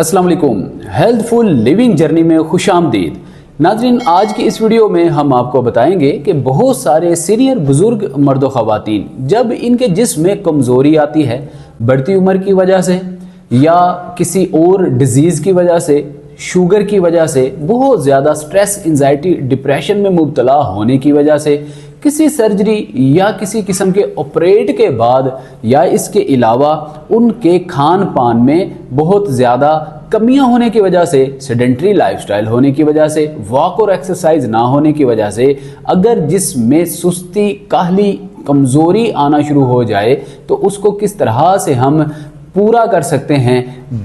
अस्सलाम वालेकुम। Healthful living journey में खुशामदीद। नाज़रीन, आज की इस वीडियो में हम आपको बताएंगे कि बहुत सारे सीनियर बुजुर्ग मर्द व ख़वातीन जब इनके जिस्म में कमज़ोरी आती है बढ़ती उम्र की वजह से या किसी और डिजीज़ की वजह से, शुगर की वजह से, बहुत ज़्यादा स्ट्रेस, एंजाइटी, डिप्रेशन में मुब्तला होने की वजह से, किसी सर्जरी या किसी किस्म के ऑपरेट के बाद या इसके अलावा उनके खान पान में बहुत ज़्यादा कमियां होने की वजह से, सेडेंट्री लाइफस्टाइल होने की वजह से, वॉक और एक्सरसाइज ना होने की वजह से अगर जिसमें सुस्ती, काहली, कमज़ोरी आना शुरू हो जाए तो उसको किस तरह से हम पूरा कर सकते हैं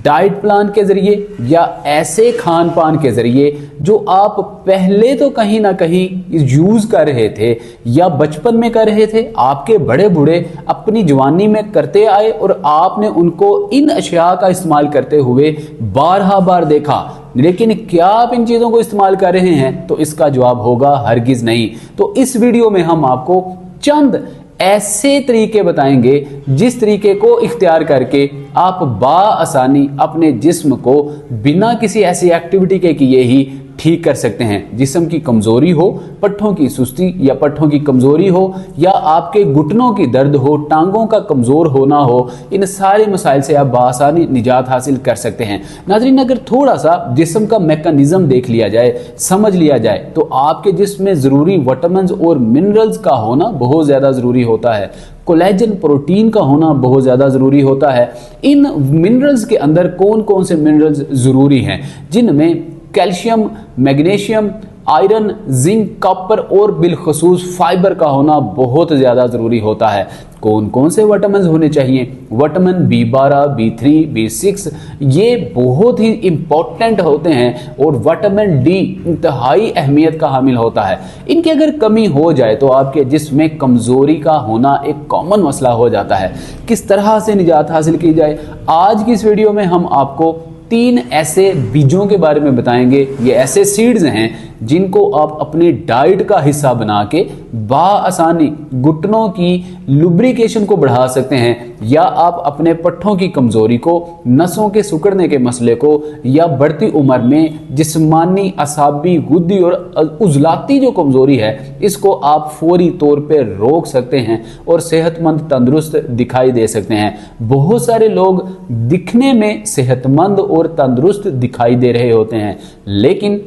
डाइट प्लान के ज़रिए या ऐसे खान पान के ज़रिए जो आप पहले तो कहीं ना कहीं यूज़ कर रहे थे या बचपन में कर रहे थे, आपके बड़े बूढ़े अपनी जवानी में करते आए और आपने उनको इन अशिया का इस्तेमाल करते हुए बारहा बार देखा, लेकिन क्या आप इन चीज़ों को इस्तेमाल कर रहे हैं? तो इसका जवाब होगा हरगिज़ नहीं। तो इस वीडियो में हम आपको चंद ऐसे तरीके बताएंगे जिस तरीके को इख्तियार करके आप बाआसानी अपने जिस्म को बिना किसी ऐसी एक्टिविटी के किए ही ठीक कर सकते हैं। जिस्म की कमज़ोरी हो, पट्ठों की सुस्ती या पट्ठों की कमज़ोरी हो या आपके घुटनों की दर्द हो, टांगों का कमज़ोर होना हो, इन सारे मसाइल से आप बाआसानी निजात हासिल कर सकते हैं। नाज़रीन, अगर थोड़ा सा जिस्म का मैकेनिज़्म देख लिया जाए, समझ लिया जाए, तो आपके जिस्म में ज़रूरी विटामिन्स और मिनरल्स का होना बहुत ज़्यादा ज़रूरी होता है। कोलेजन प्रोटीन का होना बहुत ज़्यादा ज़रूरी होता है। इन मिनरल्स के अंदर कौन कौन से मिनरल्स ज़रूरी हैं? जिनमें calcium, magnesium, iron, zinc, copper और बिलखसूस फाइबर का होना बहुत ज़्यादा ज़रूरी होता है। कौन कौन से विटामिन होने चाहिए? विटामिन B12, B3, B6 ये बहुत ही इम्पोर्टेंट होते हैं और विटामिन D इंतहाई अहमियत का हामिल होता है। इनकी अगर कमी हो जाए तो आपके जिस्म में कमज़ोरी का होना एक कॉमन मसला हो जाता है। किस तरह से निजात हासिल की जाए? आज की इस वीडियो में हम आपको 3 ऐसे बीजों के बारे में बताएंगे। ये ऐसे सीड्स हैं जिनको आप अपनी डाइट का हिस्सा बना के बाआसानी घुटनों की लुब्रिकेशन को बढ़ा सकते हैं या आप अपने पट्ठों की कमज़ोरी को, नसों के सिकुड़ने के मसले को या बढ़ती उम्र में जिस्मानी, असाबी, गुद्दी और उजलाती जो कमज़ोरी है इसको आप फौरी तौर पे रोक सकते हैं और सेहतमंद, तंदुरुस्त दिखाई दे सकते हैं। बहुत सारे लोग दिखने में सेहतमंद और तंदुरुस्त दिखाई दे रहे होते हैं, लेकिन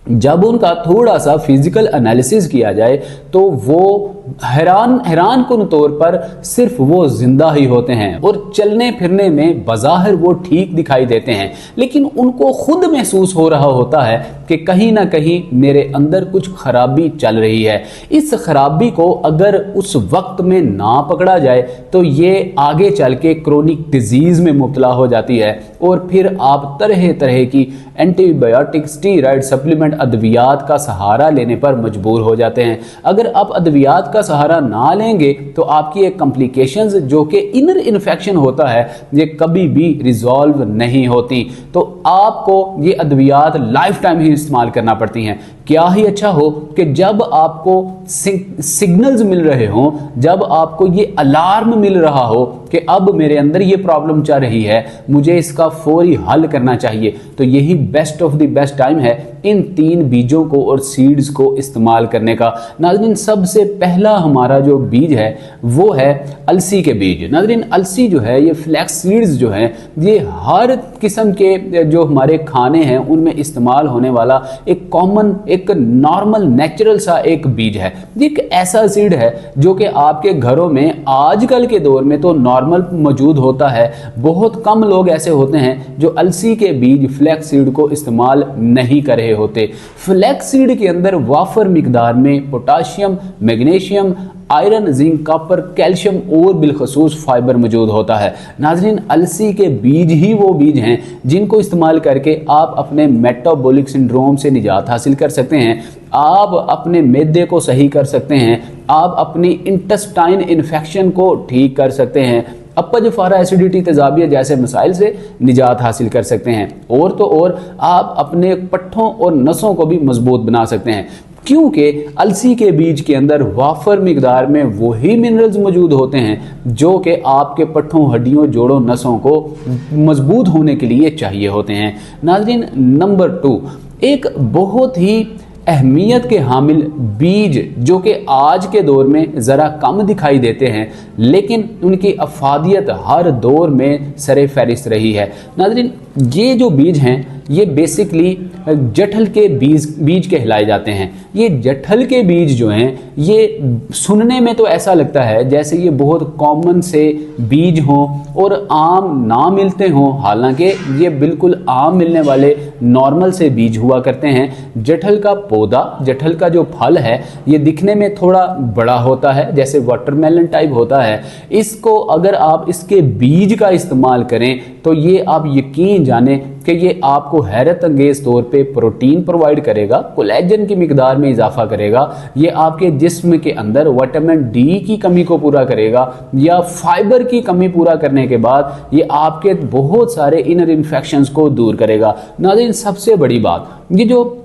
जब उनका थोड़ा सा फिजिकल एनालिसिस किया जाए तो वो हैरान कुन तौर पर सिर्फ वो जिंदा ही होते हैं और चलने फिरने में बज़ाहिर वो ठीक दिखाई देते हैं, लेकिन उनको खुद महसूस हो रहा होता है कि कहीं ना कहीं मेरे अंदर कुछ खराबी चल रही है। इस खराबी को अगर उस वक्त में ना पकड़ा जाए तो ये आगे चल के क्रोनिक डिजीज़ में मुब्तला हो जाती है और फिर आप तरह तरह की एंटीबायोटिक, स्टीरॉयड, सप्लीमेंट, अद्वियात का सहारा लेने पर मजबूर हो जाते हैं। अगर आप अद्वियात का सहारा ना लेंगे तो आपकी एक कॉम्प्लिकेशंस जो कि इनर इन्फेक्शन होता है ये कभी भी रिजॉल्व नहीं होती, तो आपको ये अद्वियात लाइफ टाइम ही इस्तेमाल करना पड़ती हैं। क्या ही अच्छा हो कि जब आपको सिग्नल्स मिल रहे हों, जब आपको ये अलार्म मिल रहा हो कि अब मेरे अंदर ये प्रॉब्लम चल रही है, मुझे इसका फौरी हल करना चाहिए, तो यही best of the best time है इन 3 बीजों को और सीड्स को इस्तेमाल करने का। नाज़रीन, सबसे पहला हमारा जो बीज है वो है अलसी के बीज। नाज़रीन, अलसी जो है, ये फ्लैक्स सीड्स जो हैं, ये हर किस्म के जो हमारे खाने हैं उनमें इस्तेमाल होने वाला एक कॉमन, एक नॉर्मल, नेचुरल सा एक बीज है। ये एक ऐसा सीड है जो कि आपके घरों में आजकल के दौर में तो नॉर्मल मौजूद होता है। बहुत कम लोग ऐसे होते हैं जो अलसी के बीज, फ्लैक्स सीड को इस्तेमाल नहीं कर रहे होते। फ्लैक्स सीड के अंदर वाफर मिकदार में potassium, magnesium, iron, zinc, copper, calcium और बिलखसूस फाइबर मौजूद होता है। नाजरीन, अलसी के बीज ही वो बीज हैं जिनको इस्तेमाल करके आप अपने मेटाबॉलिक सिंड्रोम से निजात हासिल कर सकते हैं, आप अपने मैदे को सही कर सकते हैं, आप अपनी इंटेस्टाइन इन्फेक्शन को ठीक कर सकते हैं, अपच, फारा, एसिडिटी, तेजाबियत जैसे मसाइल से निजात हासिल कर सकते हैं और तो और आप अपने पट्ठों और नसों को भी मजबूत बना सकते हैं। क्योंकि अलसी के बीज के अंदर वाफर मिकदार में वही मिनरल्स मौजूद होते हैं जो कि आपके पट्ठों, हड्डियों, जोड़ों, नसों को मजबूत होने के लिए चाहिए होते हैं। नाज़रीन, नंबर 2, एक बहुत ही अहमियत के हामिल बीज जो कि आज के दौर में ज़रा कम दिखाई देते हैं लेकिन उनकी अफादियत हर दौर में सरे फहरिस्त रही है। नाज़रीन, ये जो बीज हैं ये बेसिकली जठल के बीज कहलाए जाते हैं। ये जठल के बीज जो हैं ये सुनने में तो ऐसा लगता है जैसे ये बहुत कॉमन से बीज हों और आम ना मिलते हों, हालांकि ये बिल्कुल आम मिलने वाले नॉर्मल से बीज हुआ करते हैं। जठल का पौधा, जठल का जो फल है ये दिखने में थोड़ा बड़ा होता है, जैसे वाटरमेलन टाइप होता है। इसको अगर आप इसके बीज का इस्तेमाल करें तो ये आप यकीन जाने कि ये आपको हैरत अंगेज तौर पे प्रोटीन प्रोवाइड करेगा, कोलेजन की मिकदार में इजाफा करेगा, ये आपके जिस्म के अंदर विटामिन डी की कमी को पूरा करेगा या फाइबर की कमी पूरा करने के बाद ये आपके बहुत सारे इनर इन्फेक्शंस को दूर करेगा। नाज़रीन, सबसे बड़ी बात, ये जो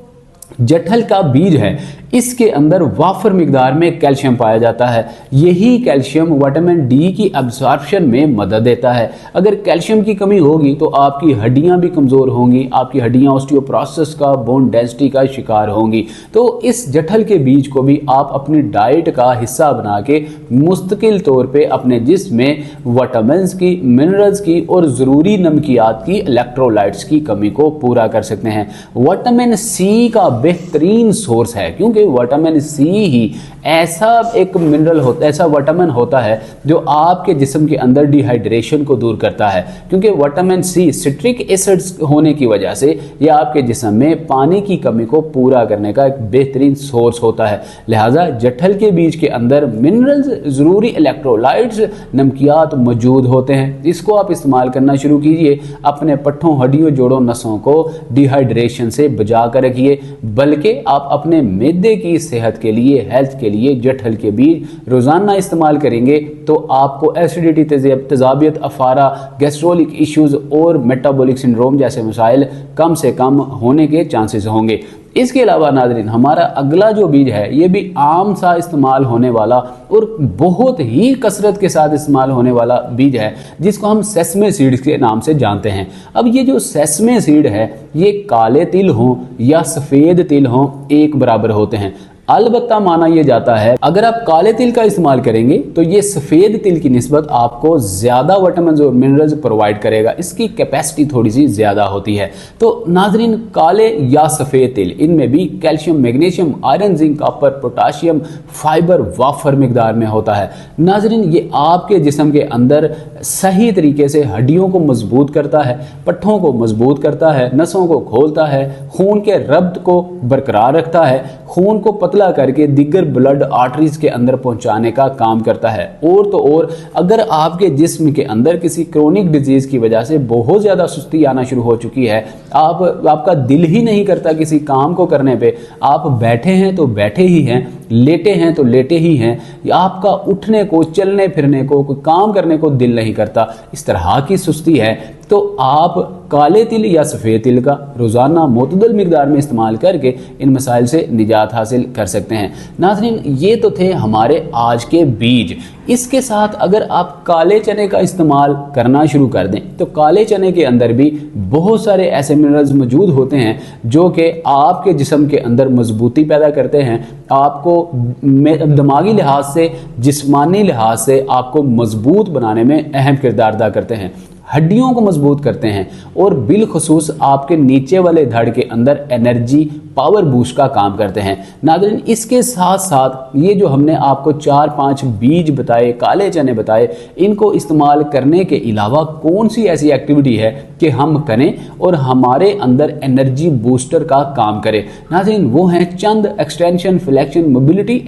जठल का बीज है इसके अंदर वाफर मिकदार में कैल्शियम पाया जाता है। यही कैल्शियम विटामिन डी की एब्जॉर्प्शन में मदद देता है। अगर कैल्शियम की कमी होगी तो आपकी हड्डियां भी कमज़ोर होंगी, आपकी हड्डियां ऑस्टियोप्रोसिस का, बोन डेंसिटी का शिकार होंगी। तो इस जठल के बीज को भी आप अपनी डाइट का हिस्सा बना के मुस्तकिल तौर पर अपने जिस्म में विटामिन की, मिनरल्स की और ज़रूरी नमकियात की, इलेक्ट्रोलाइट्स की कमी को पूरा कर सकते हैं। विटामिन सी का बेहतरीन सोर्स है क्योंकि विटामिन सी ही ऐसा एक मिनरल होता है, ऐसा विटामिन होता है जो आपके जिस्म के अंदर डिहाइड्रेशन को दूर करता है। क्योंकि विटामिन सी सिट्रिक एसिड्स होने की वजह से यह आपके जिस्म में पानी की कमी को पूरा करने का एक बेहतरीन सोर्स होता है। लिहाजा जठल के बीज के अंदर मिनरल्स, ज़रूरी इलेक्ट्रोलाइट्स, नमकियात मौजूद होते हैं। इसको आप इस्तेमाल करना शुरू कीजिए, अपने पट्ठों, हड्डियों, जोड़ों, नसों को डिहाइड्रेशन से बचा कर रखिए, बल्कि आप अपने मैदे की सेहत के लिए, हेल्थ के लिए जठल के बीज रोजाना इस्तेमाल करेंगे तो आपको एसिडिटी, तेजाबियत, अफारा, गैस्ट्रोलिक इश्यूज और मेटाबॉलिक सिंड्रोम जैसे मसाइल कम से कम होने के चांसेस होंगे। इसके अलावा नाज़रीन, हमारा अगला जो बीज है ये भी आम सा इस्तेमाल होने वाला और बहुत ही कसरत के साथ इस्तेमाल होने वाला बीज है जिसको हम सेसमे सीड्स के नाम से जानते हैं। अब ये जो सेसमे सीड है ये काले तिल हों या सफ़ेद तिल हों एक बराबर होते हैं। अलबत्ता माना यह जाता है अगर आप काले तिल का इस्तेमाल करेंगे तो ये सफ़ेद तिल की निस्बत आपको ज़्यादा विटामिन और मिनरल्स प्रोवाइड करेगा, इसकी कैपेसिटी थोड़ी सी ज़्यादा होती है। तो नाजरीन, काले या सफ़ेद तिल, इनमें भी calcium, magnesium, iron, zinc, copper, potassium, fibre वाफर मिकदार में होता है। नाजरीन, ये आपके जिस्म के अंदर सही तरीके से हड्डियों को मजबूत करता है, पट्ठों को मजबूत करता है, नसों को खोलता है, खून के रब्त को बरकरार रखता है, खून को पतला करके दिगर ब्लड आर्टरीज के अंदर पहुंचाने का काम करता है। और तो और अगर आपके जिस्म के अंदर किसी क्रोनिक डिजीज की वजह से बहुत ज़्यादा सुस्ती आना शुरू हो चुकी है, आपका दिल ही नहीं करता किसी काम को करने पे, आप बैठे हैं तो बैठे ही हैं, लेटे हैं तो लेटे ही हैं, आपका उठने को, चलने फिरने को, कोई काम करने को दिल नहीं करता, इस तरह की सुस्ती है, तो आप काले तिल या सफ़ेद तिल का रोज़ाना मुतदल मिकदार में इस्तेमाल करके इन मसाइल से निजात हासिल कर सकते हैं। नाज़रीन, ये तो थे हमारे आज के बीज। इसके साथ अगर आप काले चने का इस्तेमाल करना शुरू कर दें तो काले चने के अंदर भी बहुत सारे ऐसे मिनरल्स मौजूद होते हैं जो कि आपके जिस्म के अंदर मजबूती पैदा करते हैं, आपको दिमागी लिहाज से, जिस्मानी लिहाज से आपको मजबूत बनाने में अहम किरदार अदा करते हैं, हड्डियों को मजबूत करते हैं और बिलखुसूस आपके नीचे वाले धड़ के अंदर एनर्जी, पावर बूस्ट का काम करते हैं। नाज़रीन, इसके साथ साथ ये जो हमने आपको 4-5 बीज बताए, काले चने बताए, इनको इस्तेमाल करने के अलावा कौन सी ऐसी एक्टिविटी है कि हम करें और हमारे अंदर एनर्जी बूस्टर का काम करे। नाज़रीन, वो हैं चंद एक्सटेंशन, फ्लेक्शन, मोबिलिटी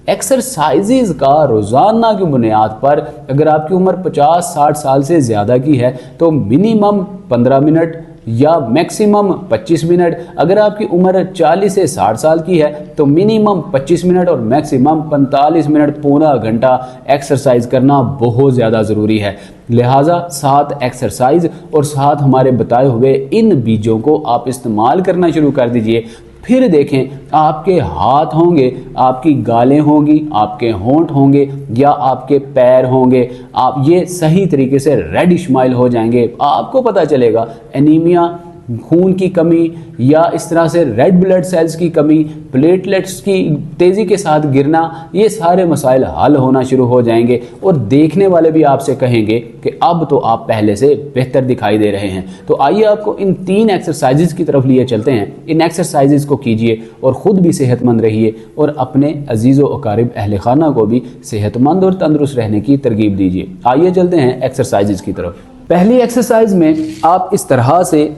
एक्सरसाइजेज का रोज़ाना की बुनियाद पर अगर आपकी उम्र 50-60 साल से ज़्यादा की है तो मिनिमम 15 मिनट या मैक्सिमम 25 मिनट, अगर आपकी उम्र 40 से 60 साल की है तो मिनिमम 25 मिनट और मैक्सिमम 45 मिनट, पौना घंटा एक्सरसाइज करना बहुत ज़्यादा ज़रूरी है। लिहाजा साथ एक्सरसाइज और साथ हमारे बताए हुए इन बीजों को आप इस्तेमाल करना शुरू कर दीजिए, फिर देखें आपके हाथ होंगे, आपकी गालें होंगी, आपके होंठ होंगे या आपके पैर होंगे, आप ये सही तरीके से रेड स्माइल हो जाएंगे। आपको पता चलेगा एनीमिया, खून की कमी या इस तरह से रेड ब्लड सेल्स की कमी, प्लेटलेट्स की तेज़ी के साथ गिरना, ये सारे मसाइल हल होना शुरू हो जाएंगे और देखने वाले भी आपसे कहेंगे कि अब तो आप पहले से बेहतर दिखाई दे रहे हैं। तो आइए आपको इन 3 एक्सरसाइजेज की तरफ लिए चलते हैं। इन एक्सरसाइजेज को कीजिए और ख़ुद भी सेहतमंद रहिए और अपने अजीज़ व अकारिब अहल खाना को भी सेहतमंद और तंदुरुस्त रहने की तरगीब दीजिए। आइए चलते हैं एक्सरसाइजेज की तरफ। पहली एक्सरसाइज में आप इस तरह से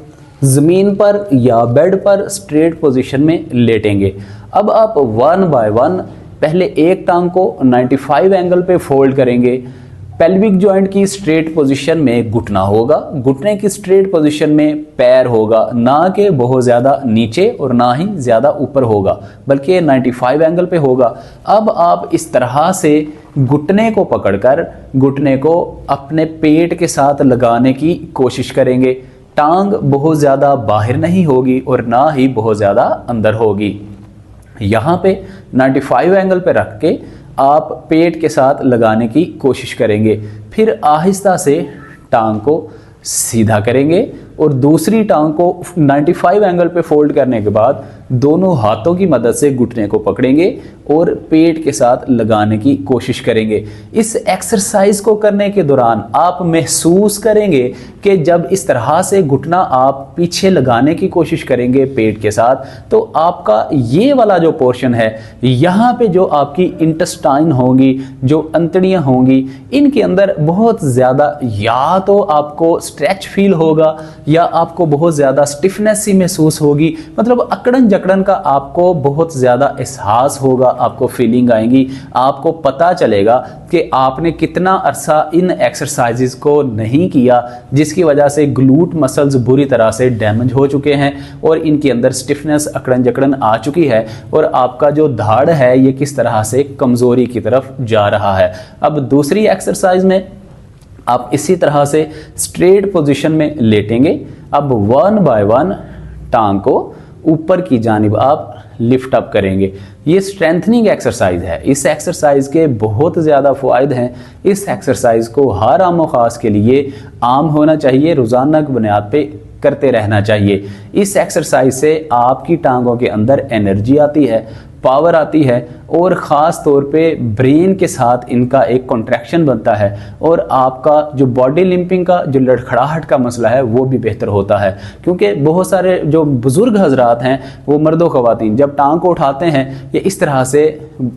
ज़मीन पर या बेड पर स्ट्रेट पोजीशन में लेटेंगे। अब आप 1 बाय 1 पहले एक टांग को 95 एंगल पे फोल्ड करेंगे। पेल्विक जॉइंट की स्ट्रेट पोजीशन में घुटना होगा, घुटने की स्ट्रेट पोजीशन में पैर होगा, ना कि बहुत ज़्यादा नीचे और ना ही ज़्यादा ऊपर होगा, बल्कि 95 एंगल पे होगा। अब आप इस तरह से घुटने को पकड़कर घुटने को अपने पेट के साथ लगाने की कोशिश करेंगे। टांग बहुत ज़्यादा बाहर नहीं होगी और ना ही बहुत ज़्यादा अंदर होगी। यहाँ पे 95 एंगल पे रख के आप पेट के साथ लगाने की कोशिश करेंगे। फिर आहिस्ता से टांग को सीधा करेंगे और दूसरी टांग को 95 एंगल पे फोल्ड करने के बाद दोनों हाथों की मदद से घुटने को पकड़ेंगे और पेट के साथ लगाने की कोशिश करेंगे। इस एक्सरसाइज को करने के दौरान आप महसूस करेंगे कि जब इस तरह से घुटना आप पीछे लगाने की कोशिश करेंगे पेट के साथ, तो आपका ये वाला जो पोर्शन है, यहाँ पे जो आपकी इंटेस्टाइन होंगी, जो अंतड़ियाँ होंगी, इनके अंदर बहुत ज़्यादा या तो आपको स्ट्रेच फील होगा या आपको बहुत ज़्यादा स्टिफनेस सी महसूस होगी, मतलब अकड़न जकड़न का आपको बहुत ज़्यादा एहसास होगा, आपको फीलिंग आएंगी। आपको पता चलेगा कि आपने कितना अरसा इन एक्सरसाइजेस को नहीं किया, जिसकी वजह से ग्लूट मसल्स बुरी तरह से डैमेज हो चुके हैं और इनके अंदर स्टिफनेस, अकड़न जकड़न आ चुकी है और आपका जो धाड़ है ये किस तरह से कमज़ोरी की तरफ जा रहा है। अब दूसरी एक्सरसाइज में आप इसी तरह से स्ट्रेट पोजीशन में लेटेंगे। अब 1 बाय 1 टांग को ऊपर की जानिब आप लिफ्ट अप करेंगे। ये स्ट्रेंथनिंग एक्सरसाइज है। इस एक्सरसाइज के बहुत ज़्यादा फ़ायदे हैं। इस एक्सरसाइज को हर आम खास के लिए आम होना चाहिए, रोज़ाना की बुनियाद पे करते रहना चाहिए। इस एक्सरसाइज से आपकी टांगों के अंदर एनर्जी आती है, पावर आती है और ख़ास तौर पे ब्रेन के साथ इनका एक कॉन्ट्रैक्शन बनता है और आपका जो बॉडी लिम्पिंग का जो लड़खड़ाहट का मसला है वो भी बेहतर होता है। क्योंकि बहुत सारे जो बुज़ुर्ग हजरात हैं, वो मर्दो ख़वातीन, जब टांग को उठाते हैं ये इस तरह से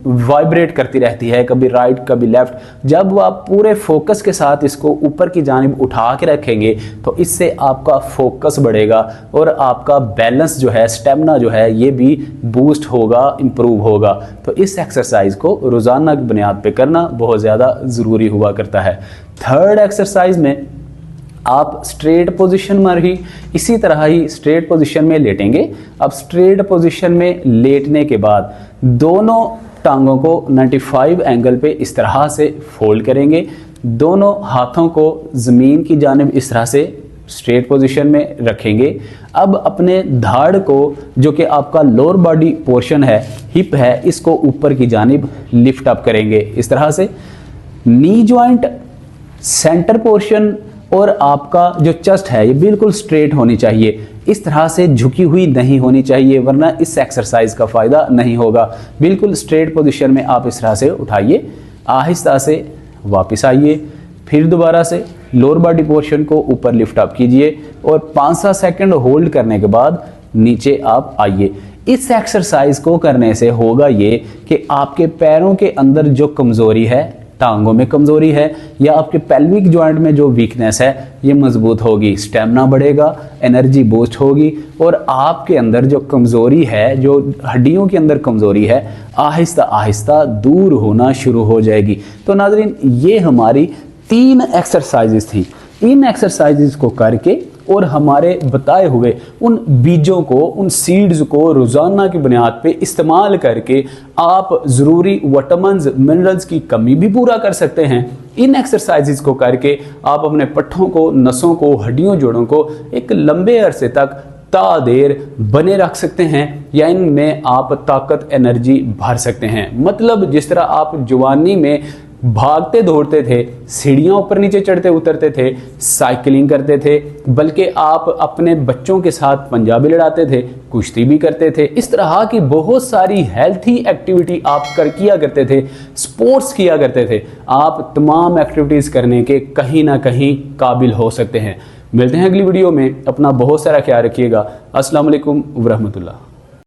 वाइब्रेट करती रहती है, कभी राइट कभी लेफ़्ट। जब आप पूरे फोकस के साथ इसको ऊपर की जानिब उठा के रखेंगे तो इससे आपका फोकस बढ़ेगा और आपका बैलेंस जो है, स्टेमिना जो है, ये भी बूस्ट होगा, इम्प्रूव होगा। तो इस एक्सरसाइज को रोजाना की बुनियाद पे करना बहुत ज़्यादा ज़रूरी हुआ करता है। थर्ड एक्सरसाइज में आप स्ट्रेट पोजीशन में ही इसी तरह ही स्ट्रेट पोजीशन में लेटेंगे। अब स्ट्रेट पोजीशन में लेटने के बाद दोनों टांगों को 95 एंगल पे इस तरह से फोल्ड करेंगे। दोनों हाथों को ज़मीन की जानिब इस तरह से स्ट्रेट पोजीशन में रखेंगे। अब अपने धाड़ को, जो कि आपका लोअर बॉडी पोर्शन है, हिप है, इसको ऊपर की जानिब लिफ्ट अप करेंगे इस तरह से। नी जॉइंट, सेंटर पोर्शन और आपका जो चेस्ट है ये बिल्कुल स्ट्रेट होनी चाहिए, इस तरह से झुकी हुई नहीं होनी चाहिए, वरना इस एक्सरसाइज का फ़ायदा नहीं होगा। बिल्कुल स्ट्रेट पोजीशन में आप इस तरह से उठाइए, आहिस्ता से वापस आइए, फिर दोबारा से लोअर बॉडी पोर्शन को ऊपर लिफ्ट अप कीजिए और 5-7 सेकंड होल्ड करने के बाद नीचे आप आइए। इस एक्सरसाइज को करने से होगा ये कि आपके पैरों के अंदर जो कमज़ोरी है, टांगों में कमज़ोरी है या आपके पेल्विक जॉइंट में जो वीकनेस है, ये मजबूत होगी, स्टेमिना बढ़ेगा, एनर्जी बूस्ट होगी और आपके अंदर जो कमज़ोरी है, जो हड्डियों के अंदर कमज़ोरी है, आहिस्ता आहिस्ता दूर होना शुरू हो जाएगी। तो नाज़रीन, ये हमारी 3 एक्सरसाइजेस थी। इन एक्सरसाइजेस को करके और हमारे बताए हुए उन बीजों को, उन सीड्स को रोज़ाना की बुनियाद पे इस्तेमाल करके आप ज़रूरी विटामिन्स, मिनरल्स की कमी भी पूरा कर सकते हैं। इन एक्सरसाइजेस को करके आप अपने पट्ठों को, नसों को, हड्डियों, जोड़ों को एक लंबे अरसे तक देर बने रख सकते हैं या इनमें आप ताकत एनर्जी भर सकते हैं। मतलब जिस तरह आप जवानी में भागते दौड़ते थे, सीढ़ियां ऊपर नीचे चढ़ते उतरते थे, साइकिलिंग करते थे, बल्कि आप अपने बच्चों के साथ पंजाबी लड़ाते थे, कुश्ती भी करते थे, इस तरह की बहुत सारी हेल्थी एक्टिविटी आप किया करते थे, स्पोर्ट्स किया करते थे। आप तमाम एक्टिविटीज़ करने के कहीं ना कहीं काबिल हो सकते हैं। मिलते हैं अगली वीडियो में। अपना बहुत सारा ख्याल रखिएगा। अस्सलाम वालेकुम व रहमतुल्लाह।